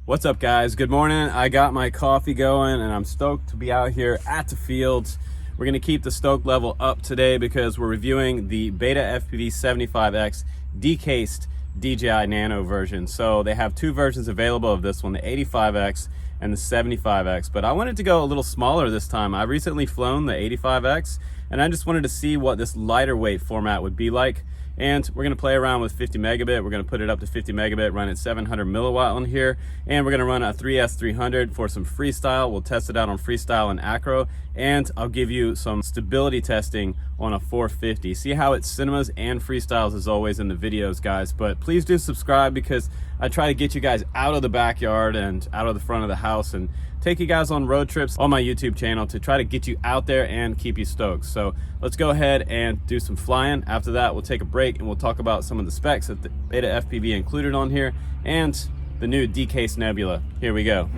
What's up, guys? Good morning. I got my coffee going and I'm stoked to be out here at the fields. We're going to keep the stoke level up today because we're reviewing the Betafpv 85X decased DJI Nano version. So they have two versions available of this one, the 85X and the 75X, but I wanted to go a little smaller this time. I've recently flown the 85X and I just wanted to see what this lighter weight format would be like. And we're going to play around with 50 megabit. We're going to put it up to 50 megabit, run at 700 milliwatt on here. And we're going to run a 3S300 for some freestyle. We'll test it out on freestyle and acro. And I'll give you some stability testing on a 450. See how it cinemas and freestyles as always in the videos, guys. But please do subscribe because I try to get you guys out of the backyard and out of the front of the house and take you guys on road trips on my YouTube channel to try to get you out there and keep you stoked. So let's go ahead and do some flying. After that, we'll take a break and we'll talk about some of the specs that the Betafpv included on here and the new decased Nebula. Here we go.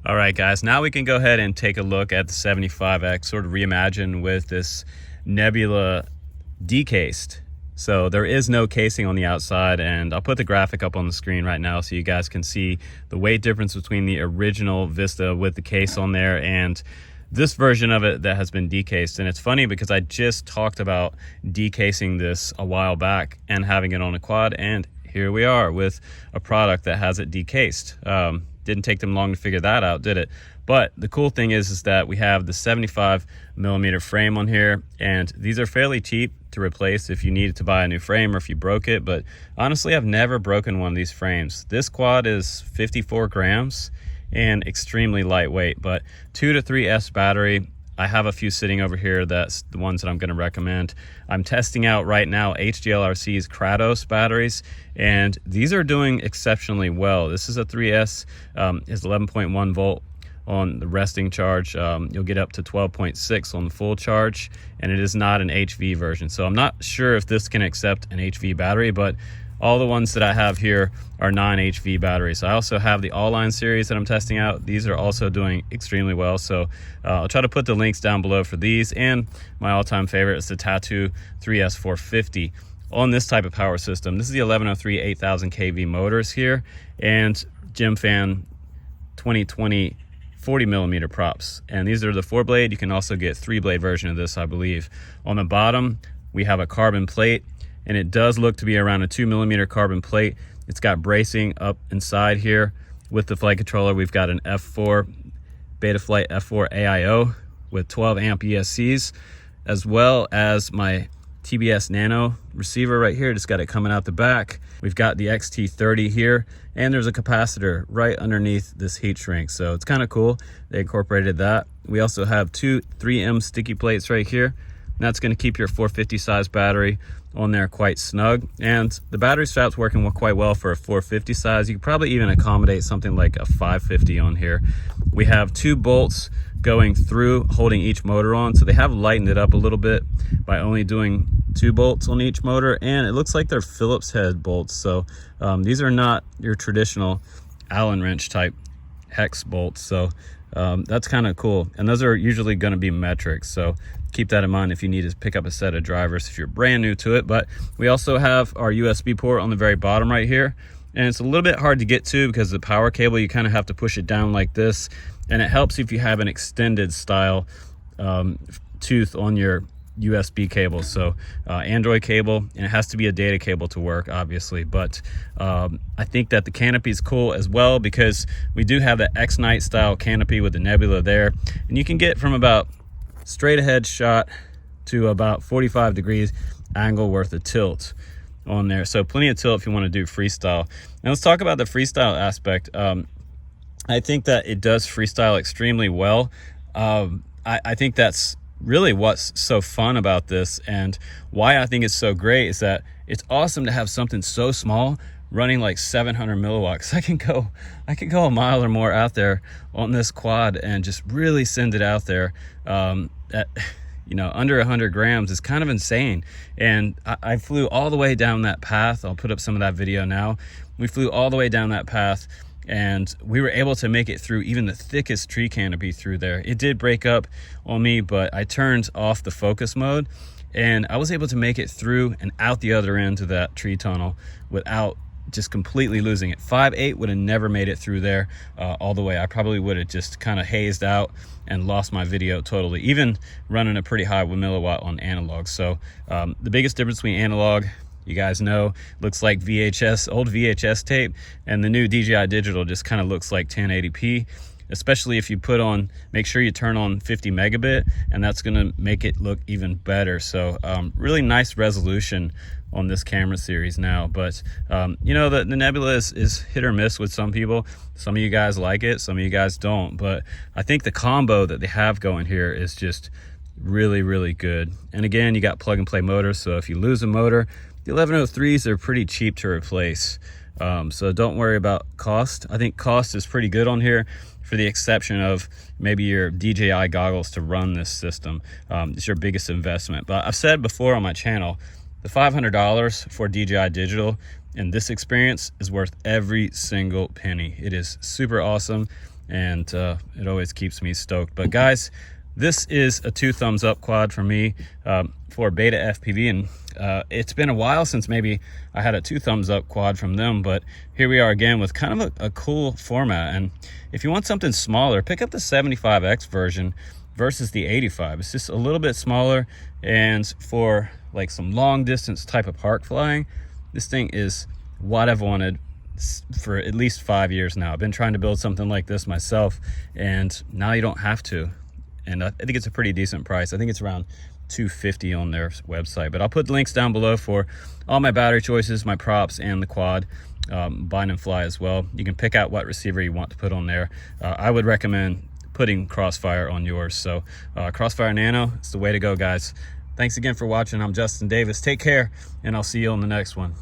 All right, guys, now we can go ahead and take a look at the 75X, sort of reimagine with this Nebula decased So there is no casing on the outside, and I'll put the graphic up on the screen right now so you guys can see the weight difference between the original Vista with the case on there and this version of it that has been decased. And it's funny because I just talked about decasing this a while back and having it on a quad, and here we are with a product that has it decased. Didn't take them long to figure that out, did it? But the cool thing is that we have the 75mm frame on here, and these are fairly cheap to replace if you needed to buy a new frame or if you broke it. But honestly, I've never broken one of these frames. This quad is 54 grams and extremely lightweight, but 2 to 3S battery. I have a few sitting over here. That's the ones that I'm going to recommend. I'm testing out right now HGLRC's Kratos batteries, and these are doing exceptionally well. This is a 3S, is 11.1 volt on the resting charge. You'll get up to 12.6 on the full charge, and it is not an HV version. So I'm not sure if this can accept an HV battery, but all the ones that I have here are non-HV batteries. I also have the AWLAYS series that I'm testing out. These are also doing extremely well. So I'll try to put the links down below for these. And my all-time favorite is the Tattoo 3S 450 on this type of power system. This is the 1103 8000 kV motors here, and Gym Fan 2020 40mm props. And these are the 4-blade. You can also get 3-blade version of this, I believe. On the bottom, we have a carbon plate, and it does look to be around a 2mm carbon plate. It's got bracing up inside here. With the flight controller, we've got an F4 Betaflight F4 AIO with 12 amp ESCs, as well as my TBS Nano receiver right here. Just got it coming out the back. We've got the XT30 here, and there's a capacitor right underneath this heat shrink. So it's kind of cool. They incorporated that. We also have two 3M sticky plates right here. And that's going to keep your 450 size battery on there quite snug, and the battery strap's working quite well for a 450 size. You could probably even accommodate something like a 550 on here. We have 2 bolts going through holding each motor on, so they have lightened it up a little bit by only doing 2 bolts on each motor, and it looks like they're Phillips head bolts. So these are not your traditional Allen wrench type hex bolts. So that's kind of cool, and those are usually going to be metric, so keep that in mind if you need to pick up a set of drivers if you're brand new to it. But we also have our USB port on the very bottom right here, and it's a little bit hard to get to because the power cable, you kind of have to push it down like this, and it helps if you have an extended style tooth on your USB cable. So Android cable, and it has to be a data cable to work, obviously. But I think that the canopy is cool as well, because we do have the X-Night style canopy with the Nebula there, and you can get from about straight ahead shot to about 45 degrees angle worth of tilt on there. So plenty of tilt if you want to do freestyle. Now let's talk about the freestyle aspect. I think that it does freestyle extremely well. I think that's really what's so fun about this, and why I think it's so great is that it's awesome to have something so small running like 700 milliwatts. I can go a mile or more out there on this quad and just really send it out there. At, you know, under 100 grams is kind of insane. And I flew all the way down that path. I'll put up some of that video now. We flew all the way down that path, and we were able to make it through even the thickest tree canopy through there. It did break up on me, but I turned off the focus mode, and I was able to make it through and out the other end of that tree tunnel without just completely losing it. 5.8 would have never made it through there all the way. I probably would have just kind of hazed out and lost my video totally, even running a pretty high milliwatt on analog. So the biggest difference between analog, you guys know, looks like VHS, old VHS tape, and the new DJI digital just kind of looks like 1080p, especially if you put on, make sure you turn on 50 megabit, and that's going to make it look even better. So really nice resolution on this camera series now. But you know, the Nebula is hit or miss with some people. Some of you guys like it, some of you guys don't, but I think the combo that they have going here is just really, really good. And again, you got plug and play motors, so if you lose a motor, the 1103s are pretty cheap to replace. So don't worry about cost. I think cost is pretty good on here, for the exception of maybe your DJI goggles to run this system. It's your biggest investment. But I've said before on my channel, the $500 for DJI digital in this experience is worth every single penny. It is super awesome, and it always keeps me stoked. But guys, This is a 2 thumbs up quad for me for Beta FPV, and it's been a while since maybe I had a 2 thumbs up quad from them, but here we are again with kind of a cool format. And if you want something smaller, pick up the 75X version versus the 85. It's just a little bit smaller, and for like some long distance type of park flying, this thing is what I've wanted for at least 5 years now. I've been trying to build something like this myself, and now you don't have to. And I think it's a pretty decent price. I think it's around $250 on their website, but I'll put links down below for all my battery choices, my props, and the quad bind and fly as well. You can pick out what receiver you want to put on there. I would recommend putting Crossfire on yours. So Crossfire Nano, it's the way to go, guys. Thanks again for watching. I'm Justin Davis. Take care, and I'll see you on the next one.